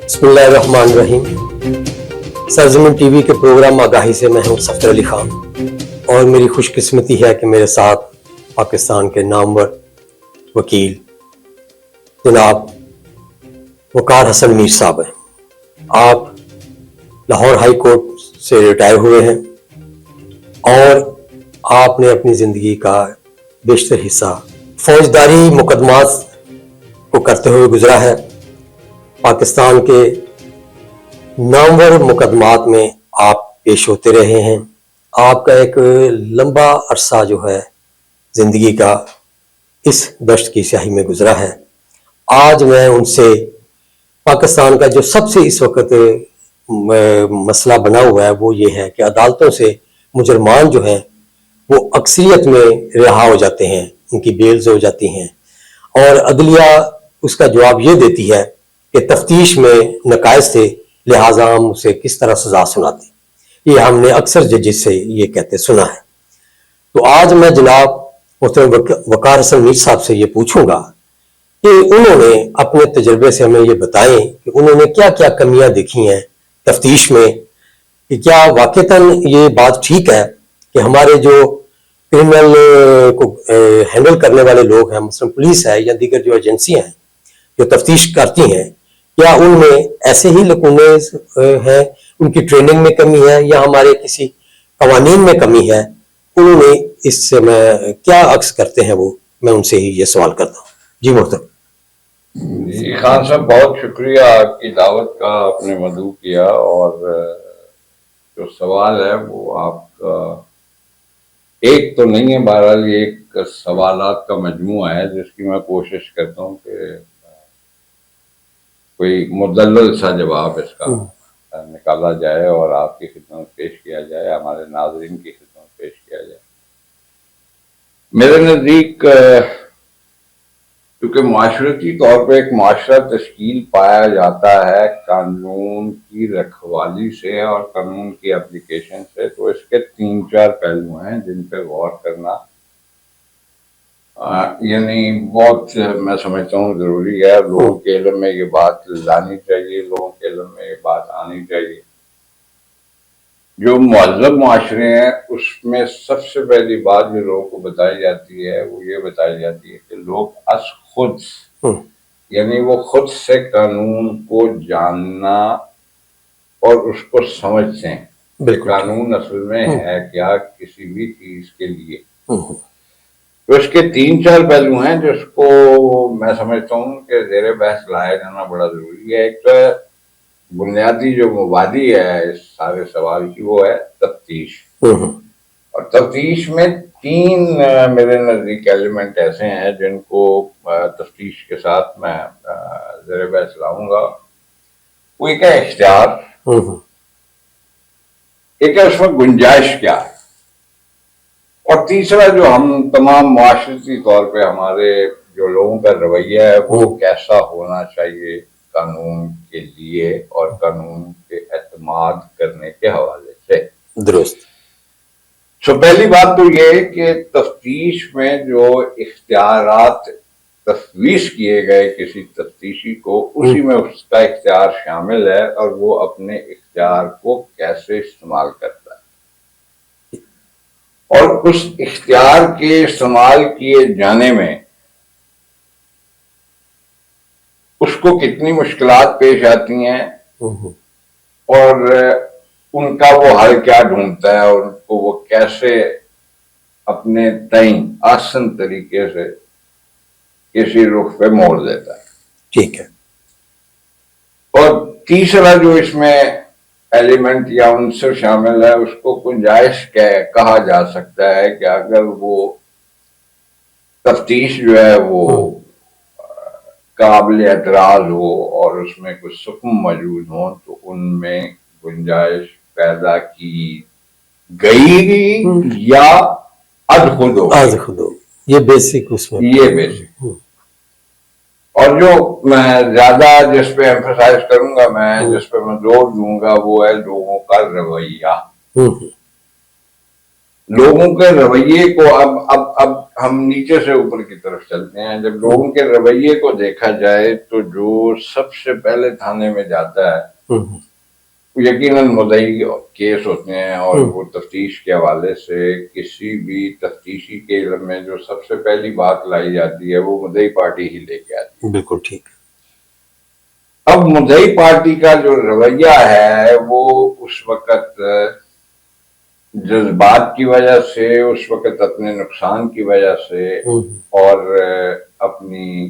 بسم اللہ الرحمن الرحیم۔ سرزمین ٹی وی کے پروگرام آگاہی سے میں ہوں صفدر علی خان، اور میری خوش قسمتی ہے کہ میرے ساتھ پاکستان کے نامور وکیل جناب وقار حسن میر صاحب ہیں۔ آپ لاہور ہائی کورٹ سے ریٹائر ہوئے ہیں اور آپ نے اپنی زندگی کا بیشتر حصہ فوجداری مقدمات کو کرتے ہوئے گزرا ہے۔ پاکستان کے نامور مقدمات میں آپ پیش ہوتے رہے ہیں۔ آپ کا ایک لمبا عرصہ جو ہے زندگی کا اس دشت کی سیاہی میں گزرا ہے۔ آج میں ان سے پاکستان کا جو سب سے اس وقت مسئلہ بنا ہوا ہے وہ یہ ہے کہ عدالتوں سے مجرمان جو ہیں وہ اکثریت میں رہا ہو جاتے ہیں، ان کی بیلز ہو جاتی ہیں، اور عدلیہ اس کا جواب یہ دیتی ہے کہ تفتیش میں نقائص تھے، لہٰذا ہم اسے کس طرح سزا سناتے۔ یہ ہم نے اکثر ججز سے یہ کہتے سنا ہے۔ تو آج میں جناب محترم وقار حسن میر صاحب سے یہ پوچھوں گا کہ انہوں نے اپنے تجربے سے ہمیں یہ بتائیں کہ انہوں نے کیا کیا کمیاں دیکھی ہیں تفتیش میں، کہ کیا واقعتاً یہ بات ٹھیک ہے کہ ہمارے جو کرمنل کو ہینڈل کرنے والے لوگ ہیں، مثلا پولیس ہے یا دیگر جو ایجنسیاں ہیں جو تفتیش کرتی ہیں، کیا ان میں ایسے ہی لکونے ہیں، ان کی ٹریننگ میں کمی ہے یا ہمارے کسی قوانین میں کمی ہے؟ انہوں نے اس سے میں کیا عکس کرتے ہیں وہ، میں ان سے ہی یہ سوال کرتا ہوں۔ جی محترم۔ جی خان صاحب، بہت شکریہ آپ کی دعوت کا، آپ نے مدعو کیا، اور جو سوال ہے وہ آپ کا ایک تو نہیں ہے، بہرحال یہ ایک سوالات کا مجموعہ ہے جس کی میں کوشش کرتا ہوں کہ کوئی مدلل سا جواب اس کا نکالا جائے اور آپ کی خدمت پیش کیا جائے، ہمارے ناظرین کی خدمت پیش کیا جائے۔ میرے نزدیک کیونکہ معاشرتی طور پہ ایک معاشرہ تشکیل پایا جاتا ہے قانون کی رکھوالی سے اور قانون کی اپلیکیشن سے، تو اس کے 3-4 پہلو ہیں جن پہ غور کرنا یعنی بہت میں سمجھتا ہوں ضروری ہے۔ لوگوں کے علم میں یہ بات لانی چاہیے، لوگوں کے علم میں یہ بات آنی چاہیے۔ جو مہذب معاشرے ہیں اس میں سب سے پہلی بات جو لوگوں کو بتائی جاتی ہے وہ یہ بتائی جاتی ہے کہ لوگ از خود یعنی وہ خود سے قانون کو جاننا اور اس کو سمجھتے ہیں کہ قانون اصل میں ہے کیا کسی بھی چیز کے لیے۔ تو اس کے 3-4 پہلو ہیں جس کو میں سمجھتا ہوں کہ زیر بحث لایا جانا بڑا ضروری ہے۔ ایک تو بنیادی جو مبادی ہے اس سارے سوال کی وہ ہے تفتیش، اور تفتیش میں 3 میرے نزدیک ایلیمنٹ ایسے ہیں جن کو تفتیش کے ساتھ میں زیر بحث لاؤں گا۔ وہ ایک ہے اختیار، ایک ہے اس میں گنجائش کیا ہے، اور تیسرا جو ہم تمام معاشرتی طور پہ ہمارے جو لوگوں کا رویہ ہے وہ کیسا ہونا چاہیے قانون کے لیے اور قانون کے اعتماد کرنے کے حوالے سے۔ درست۔ پہلی بات تو یہ کہ تفتیش میں جو اختیارات تفویض کیے گئے کسی تفتیشی کو، اسی میں اس کا اختیار شامل ہے، اور وہ اپنے اختیار کو کیسے استعمال کرتا ہے، اور اس اختیار کے استعمال کیے جانے میں اس کو کتنی مشکلات پیش آتی ہیں، اور ان کا وہ حل کیا ڈھونڈتا ہے، اور ان کو وہ کیسے اپنے تئیں آسن طریقے سے کسی رخ پہ موڑ دیتا ہے۔ ٹھیک ہے۔ اور تیسرا جو اس میں ایلیمنٹ یا عنصر شامل ہے اس کو گنجائش کہا جا سکتا ہے، کہ اگر وہ تفتیش جو ہے وہ قابل اعتراض ہو اور اس میں کچھ سکم موجود ہوں تو ان میں گنجائش پیدا کی گئی یا ادخود ہو، یہ بیسک اس میں یہ بیسک۔ اور جو میں زیادہ جس پہ ایمفسائز کروں گا، میں جس پہ میں زور دوں گا، وہ ہے لوگوں کا رویہ۔ لوگوں کے رویے کو اب ہم نیچے سے اوپر کی طرف چلتے ہیں. جب لوگوں کے رویے کو دیکھا جائے تو جو سب سے پہلے تھانے میں جاتا ہے یقیناً مدعی کیس ہوتے ہیں, اور وہ تفتیش کے حوالے سے کسی بھی تفتیشی کے علم میں جو سب سے پہلی بات لائی جاتی ہے وہ مدعی پارٹی ہی لے کے آتی ہے. بالکل ٹھیک. اب مدعی پارٹی کا جو رویہ ہے وہ اس وقت جذبات کی وجہ سے, اس وقت اپنے نقصان کی وجہ سے, اور اپنی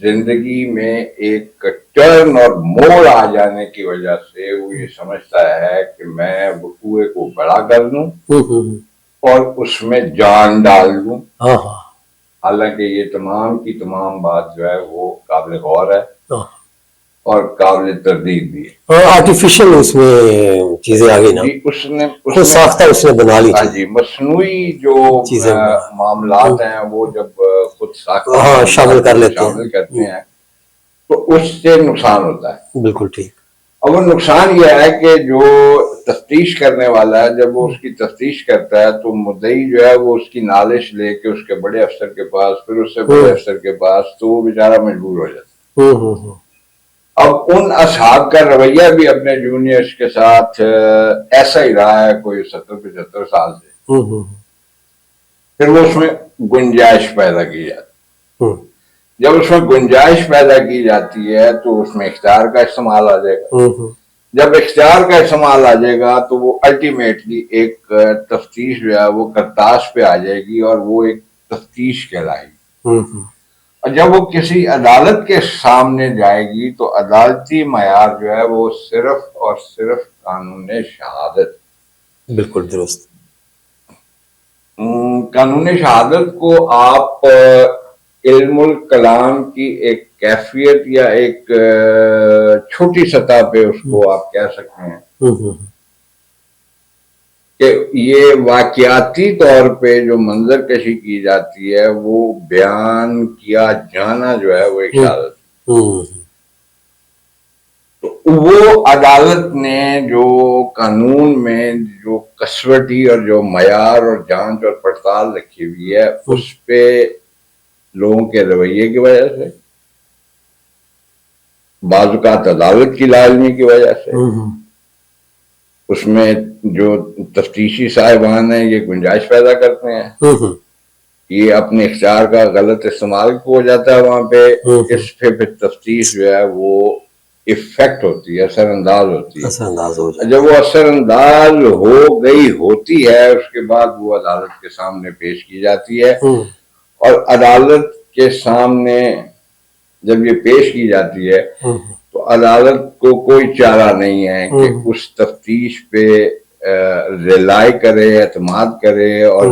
زندگی میں ایک ٹرن اور موڑ آ جانے کی وجہ سے وہ یہ سمجھتا ہے کہ میں وقوع کو بڑا کر دوں اور اس میں جان ڈال دوں. حالانکہ یہ تمام کی تمام بات جو ہے وہ قابل غور ہے اور قابل تردید بھی ہے. آرٹیفیشل اس میں چیزیں آ گئی نا, اس نے خود ساختہ اس نے بنا لی. جی, مصنوعی جو معاملات ہیں وہ جب خود ساختہ شامل کرتے ہیں تو اس سے نقصان ہوتا ہے. بالکل ٹھیک. اور وہ نقصان یہ ہے کہ جو تفتیش کرنے والا ہے جب وہ اس کی تفتیش کرتا ہے تو مدعی جو ہے وہ اس کی نالش لے کے اس کے بڑے افسر کے پاس, پھر اس سے بڑے افسر کے پاس, تو وہ بیچارہ مجبور ہو جاتا ہے. اب ان اصحاب کا رویہ بھی اپنے جونیئرز کے ساتھ ایسا ہی رہا ہے کوئی 70-75 سال سے. پھر وہ اس میں گنجائش پیدا کی جاتی. جب اس میں گنجائش پیدا کی جاتی ہے تو اس میں اختیار کا استعمال آ جائے گا. جب اختیار کا استعمال آ جائے گا تو وہ الٹیمیٹلی ایک تفتیش جو ہے وہ کرتاس پہ آ جائے گی اور وہ ایک تفتیش کہلائے گی. اور جب وہ کسی عدالت کے سامنے جائے گی تو عدالتی معیار جو ہے وہ صرف اور صرف قانون شہادت. بالکل درست. قانون شہادت کو آپ علم الکلام کی ایک کیفیت یا ایک چھوٹی سطح پہ اس کو آپ کہہ سکتے ہیں کہ یہ واقعاتی طور پہ جو منظر کشی کی جاتی ہے وہ بیان کیا جانا جو ہے وہ ایک شہادت. تو وہ عدالت نے جو قانون میں جو کسوٹی اور جو معیار اور جانچ اور پڑتال رکھی ہوئی ہے اس پہ لوگوں کے رویے کی وجہ سے, بعض اوقات عدالت کی لازمی کی وجہ سے, اس میں جو تفتیشی صاحبان ہیں یہ گنجائش پیدا کرتے ہیں, یہ اپنے اختیار کا غلط استعمال ہو جاتا ہے وہاں پہ. اس پہ پھر تفتیش جو ہے وہ افیکٹ ہوتی ہے, اثر انداز ہوتی ہے. جب وہ اثر انداز ہو گئی ہوتی ہے اس کے بعد وہ عدالت کے سامنے پیش کی جاتی ہے, اور عدالت کے سامنے جب یہ پیش کی جاتی ہے تو عدالت کو کوئی چارہ نہیں ہے کہ اس تفتیش پہ ریلائی کرے, اعتماد کرے, اور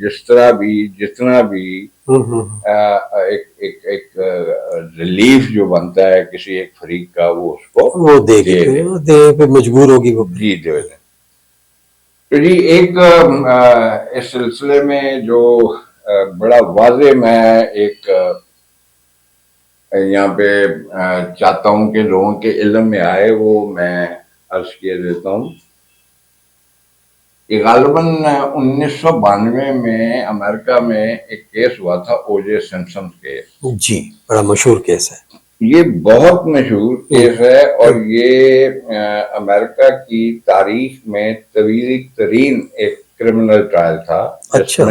جتنا بھی ایک ریلیف جو بنتا ہے کسی ایک فریق کا وہ اس کو دے مجبور ہوگی وہ. جی دے. تو جی ایک اس سلسلے میں جو بڑا واضح میں ایک یہاں پہ چاہتا ہوں کہ لوگوں کے علم میں آئے وہ میں عرض کیے دیتا ہوں کہ غالباً 1992 میں امریکہ میں ایک کیس ہوا تھا, او جے سمپسن کیس. جی بڑا مشہور کیس ہے. یہ بہت مشہور کیس ہے اور یہ امریکہ کی تاریخ میں طویل ترین ایک کرمنل ٹرائل تھا. اچھا.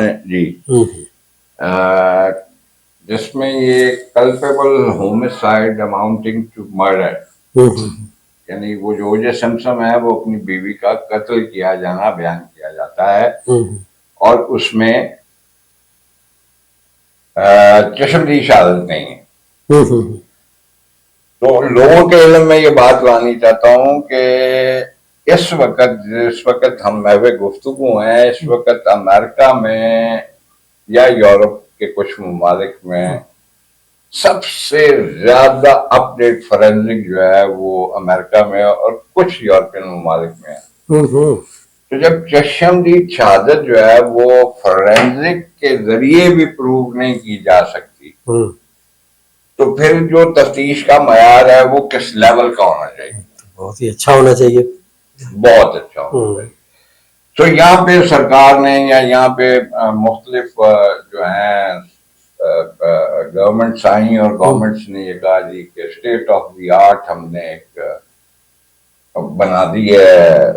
جس میں یہ کلپیبل ہومسائیڈ اماؤنٹنگ ٹو مرڈر, یعنی وہ جو او جے سمپسن ہے وہ اپنی بیوی کا قتل کیا جانا بیان کیا جاتا ہے, اور اس میں چشمدید شہادت نہیں ہے. تو لوگوں کے علم میں یہ بات لانی چاہتا ہوں کہ جس وقت ہم محو گفتگو ہیں اس وقت امریکہ میں یا یورپ کے کچھ ممالک میں سب سے زیادہ اپ ڈیٹ فورینزک جو ہے وہ امریکہ میں اور کچھ یورپین ممالک میں ہے. تو جب چشمدید شہادت جو ہے وہ فورینزک کے ذریعے بھی پروو نہیں کی جا سکتی تو پھر جو تفتیش کا معیار ہے وہ کس لیول کا ہونا چاہیے؟ بہت ہی اچھا ہونا چاہیے. بہت اچھا ہونا چاہیے. تو یہاں پہ سرکار نے یا یہاں پہ مختلف جو ہیں گورنمنٹس آئیں اور گورنمنٹس نے یہ کہا جی کہ اسٹیٹ آف دی آرٹ ہم نے ایک بنا دی ہے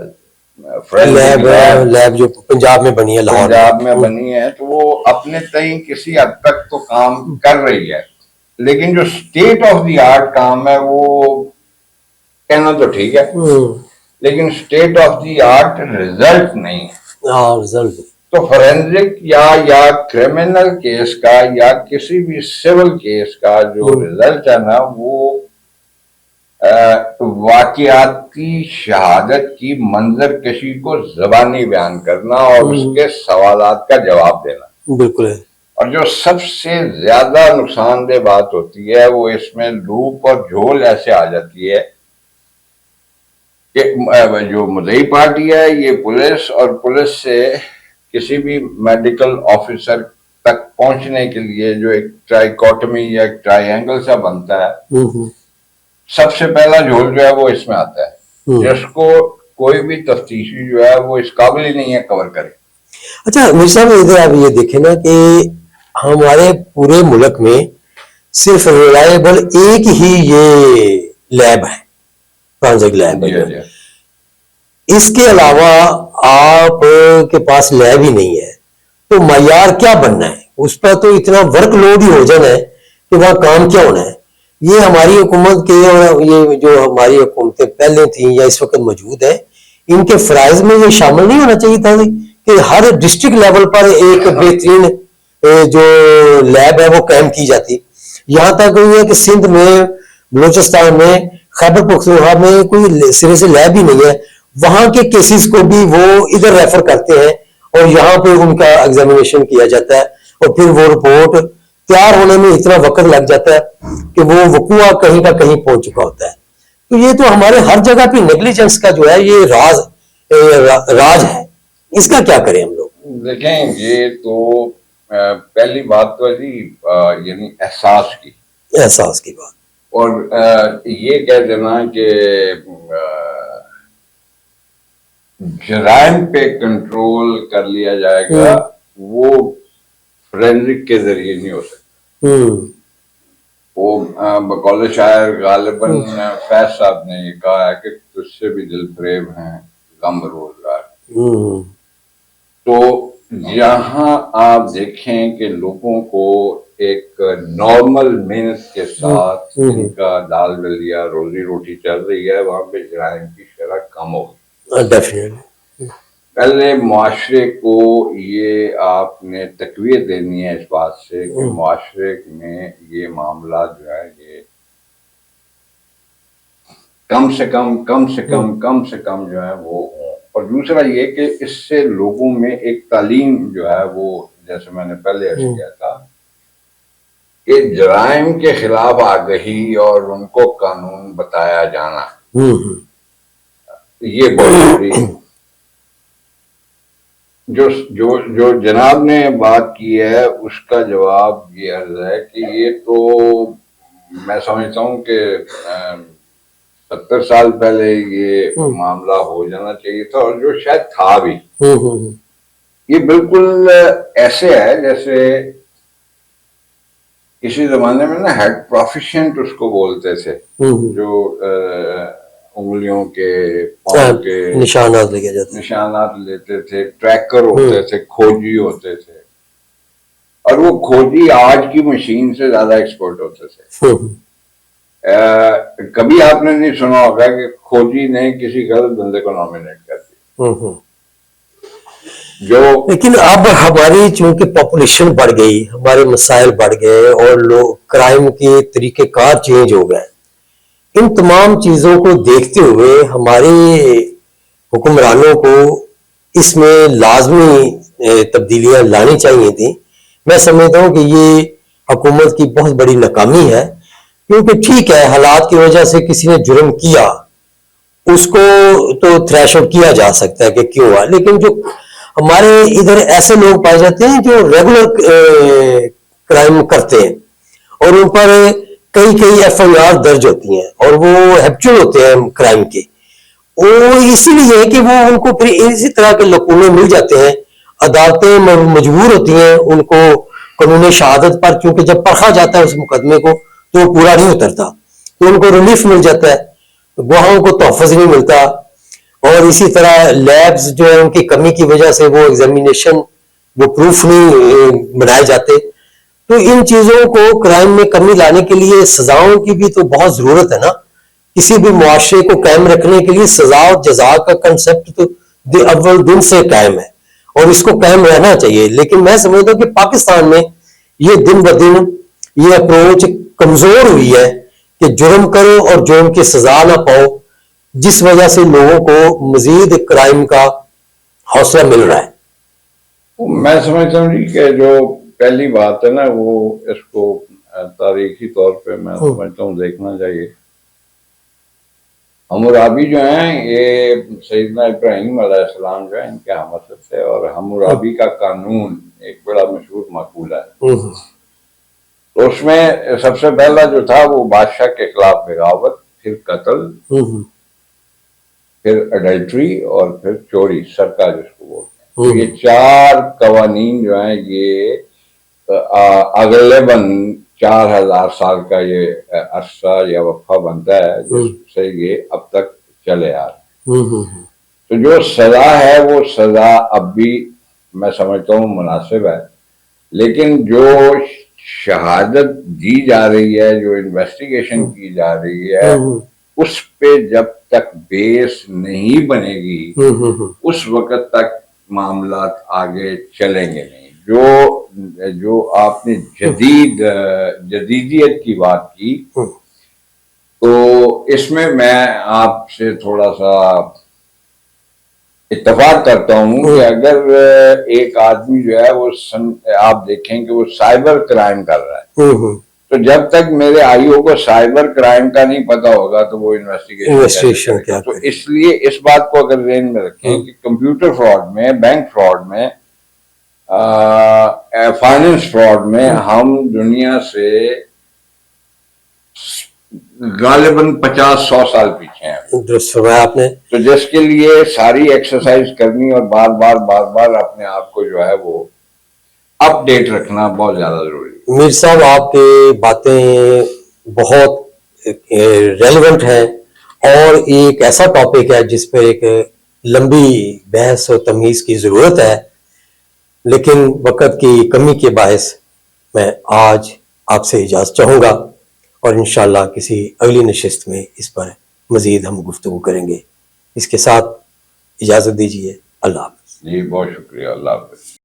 لیب جو پنجاب میں بنی ہے، پنجاب میں بنی ہے، تو وہ اپنے تئیں کسی حد تک تو کام کر رہی ہے، لیکن جو اسٹیٹ آف دی آرٹ کام ہے وہ کہنا تو ٹھیک ہے، لیکن state of the art result نہیں ہے۔ رزلٹ تو فورینزک یا کریمنل کیس کا یا کسی بھی سول کیس کا جو ریزلٹ ہے نا، وہ واقعاتی شہادت کی منظر کشی کو زبانی بیان کرنا اور اس کے سوالات کا جواب دینا، بالکل ہے۔ اور جو سب سے زیادہ نقصان دہ بات ہوتی ہے وہ اس میں لوپ اور جھول ایسے آ جاتی ہے کہ جو مدعی پارٹی ہے یہ پولیس، اور پولیس سے کسی بھی میڈیکل آفیسر تک پہنچنے کے لیے جو ایک ٹرائیکوٹمی یا ایک ٹرائی اینگل سا بنتا ہے، سب سے پہلا جھول جو ہے وہ اس میں آتا ہے، جس کو کوئی بھی تفتیشی جو ہے وہ اس قابل ہی نہیں ہے کور کرے۔ اچھا مرزا صاحب، ادھر آپ یہ دیکھیں نا کہ ہمارے پورے ملک میں صرف ریلائبل ایک ہی یہ لیب ہے، فورینزک لیب ہے، اس کے علاوہ آپ کے پاس لیب ہی نہیں ہے، تو معیار کیا بننا ہے؟ اس پر تو اتنا ورک لوڈ ہی ہو جانا ہے کہ وہاں کام کیا ہونا ہے۔ یہ ہماری حکومت کے اور یہ جو ہماری حکومتیں پہلے تھیں یا اس وقت موجود ہیں، ان کے فرائض میں یہ شامل نہیں ہونا چاہیے تھا کہ ہر ڈسٹرکٹ لیول پر ایک بہترین جو لیب ہے وہ قائم کی جاتی۔ یہاں تک یہ ہے کہ سندھ میں، بلوچستان میں، خیبر پختونخوا میں کوئی سرے سے لیب ہی نہیں ہے، وہاں کے کیسز کو بھی وہ ادھر ریفر کرتے ہیں اور یہاں پہ ان کا ایگزامینیشن کیا جاتا ہے، اور پھر وہ رپورٹ تیار ہونے میں اتنا وقت لگ جاتا ہے کہ وہ وقوع کہیں کا کہیں پہنچ چکا ہوتا ہے۔ تو یہ تو ہمارے ہر جگہ پہ نیگلیجنس کا جو ہے یہ راج ہے، اس کا کیا کریں ہم لوگ؟ دیکھیں، یہ تو پہلی بات تو جی یعنی احساس کی بات، اور یہ کہہ دینا کہ جرائم پہ کنٹرول کر لیا جائے گا، وہ فورینزک کے ذریعے نہیں ہو سکتا۔ وہ بقول شاعر غالباً فیض صاحب نے یہ کہا ہے کہ تجھ سے بھی دل فریب ہیں غم روزگار۔ تو یہاں آپ دیکھیں کہ لوگوں کو ایک نارمل محنت کے ساتھ ان کا دال دلیا روزی روٹی چل رہی ہے، وہاں پہ جرائم کی شرح کم ہوگی۔ پہلے معاشرے کو یہ آپ نے تقویت دینی ہے اس بات سے کہ معاشرے میں یہ معاملات جو ہے یہ کم سے کم جو ہے وہ ہوں۔ اور دوسرا یہ کہ اس سے لوگوں میں ایک تعلیم جو ہے وہ، جیسے میں نے پہلے عرض کیا تھا کہ جرائم کے خلاف آگہی اور ان کو قانون بتایا جانا، یہ بہت ضروری ہے۔ جو جناب نے بات کی ہے اس کا جواب یہ عرض ہے کہ یہ تو میں سمجھتا ہوں کہ 70 سال پہلے یہ معاملہ ہو جانا چاہیے تھا، اور جو شاید تھا بھی۔ یہ بالکل ایسے ہے جیسے کسی زمانے میں نا ہیڈ پروفیشنٹ اس کو بولتے تھے، جو انگلیوں کے، پاؤں کے نشانات لیتے تھے، ٹریکر ہوتے تھے، کھوجی ہوتے تھے، اور وہ کھوجی آج کی مشین سے زیادہ ایکسپرٹ ہوتے تھے۔ کبھی آپ نے نہیں سنا ہوگا کہ کھوجی نے کسی غلط بندے کو نامینیٹ کر دیا۔ لیکن اب ہماری چونکہ پاپولیشن بڑھ گئی، ہمارے مسائل بڑھ گئے اور لوگ کرائم کے طریقہ کار چینج ہو گئے، ان تمام چیزوں کو دیکھتے ہوئے ہمارے حکمرانوں کو اس میں لازمی تبدیلیاں لانی چاہیے تھیں۔ میں سمجھتا ہوں کہ یہ حکومت کی بہت بڑی ناکامی ہے، کیونکہ ٹھیک ہے حالات کی وجہ سے کسی نے جرم کیا، اس کو تو تھریش آؤٹ کیا جا سکتا ہے کہ کیوں ہوا، لیکن جو ہمارے ادھر ایسے لوگ پائے جاتے ہیں جو ریگولر کرائم کرتے ہیں اور ان پر کئی ایف آئی آر درج ہوتی ہیں اور وہ ہیبچول ہوتے ہیں کرائم کے، وہ اسی لیے کہ وہ ان کو پھر اسی طرح کے لکونے مل جاتے ہیں، عدالتیں مجبور ہوتی ہیں ان کو قانون شہادت پر، کیونکہ جب پرکھا جاتا ہے اس مقدمے کو تو وہ پورا نہیں اترتا، تو ان کو ریلیف مل جاتا ہے، گواہوں کو تحفظ نہیں ملتا، اور اسی طرح لیبز جو ہے ان کی کمی کی وجہ سے وہ ایگزامینیشن وہ پروف نہیں بنائے جاتے. تو ان چیزوں کو کرائم میں کمی لانے کے لیے سزاؤں کی بھی تو بہت ضرورت ہے نا. کسی بھی معاشرے کو قائم رکھنے کے لیے سزا اور جزا کا کنسپٹ تو اول دن سے قائم ہے اور اس کو قائم رہنا چاہیے. لیکن میں سمجھتا ہوں کہ پاکستان میں یہ دن بدن یہ اپروچ کمزور ہوئی ہے کہ جرم کرو اور جرم کی سزا نہ پاؤ، جس وجہ سے لوگوں کو مزید کرائم کا حوصلہ مل رہا ہے. میں سمجھتا ہوں جی کہ جو پہلی بات ہے نا وہ اس کو تاریخی طور پہ میں سمجھتا ہوں دیکھنا چاہیے. حمورابی جو ہیں یہ سیدنا ابراہیم علیہ السلام جو ہیں ان کے ہم تھے، اور حمورابی کا قانون ایک بڑا مشہور مقولہ ہے. تو اس میں سب سے پہلا جو تھا وہ بادشاہ کے خلاف بغاوت، پھر قتل، پھر اڈلٹری اور پھر چوری، سرقہ جس کو بولتے ہیں. یہ 4 قوانین جو ہیں یہ غالباً 4000 سال کا یہ عرصہ یا وقفہ بنتا ہے جس سے یہ اب تک چلے آ رہے ہیں. تو جو سزا ہے وہ سزا اب بھی میں سمجھتا ہوں مناسب ہے، لیکن جو شہادت دی جا رہی ہے، جو انویسٹیگیشن کی جا رہی ہے، اس پہ جب تک بیس نہیں بنے گی اس وقت تک معاملات آگے چلیں گے نہیں. جو آپ نے جدیدیت کی بات کی، تو اس میں آپ سے تھوڑا سا اتفاق کرتا ہوں کہ اگر ایک آدمی جو ہے وہ آپ دیکھیں کہ وہ سائبر کرائم کر رہا ہے، تو جب تک میرے آئیو کو سائبر کرائم کا نہیں پتا ہوگا تو وہ انویسٹیگیشن کیا. تو اس لیے اس بات کو اگر ذہن میں رکھیں کہ کمپیوٹر فراڈ میں، بینک فراڈ میں، فائنینس فراڈ میں ہم دنیا سے غالباً 50-100 سال پیچھے ہیں. درست فرمایا آپ نے. تو جس کے لیے ساری ایکسرسائز کرنی اور بار بار اپنے آپ کو جو ہے وہ اپ ڈیٹ رکھنا بہت زیادہ ضروری ہے. میر صاحب آپ کی باتیں بہت ریلیونٹ ہیں اور ایک ایسا ٹاپک ہے جس پہ ایک لمبی بحث و تمیز کی ضرورت ہے، لیکن وقت کی کمی کے باعث میں آج آپ سے اجازت چاہوں گا اور انشاءاللہ کسی اگلی نشست میں اس پر مزید ہم گفتگو کریں گے. اس کے ساتھ اجازت دیجیے. اللہ حافظ. جی بہت شکریہ. اللہ حافظ.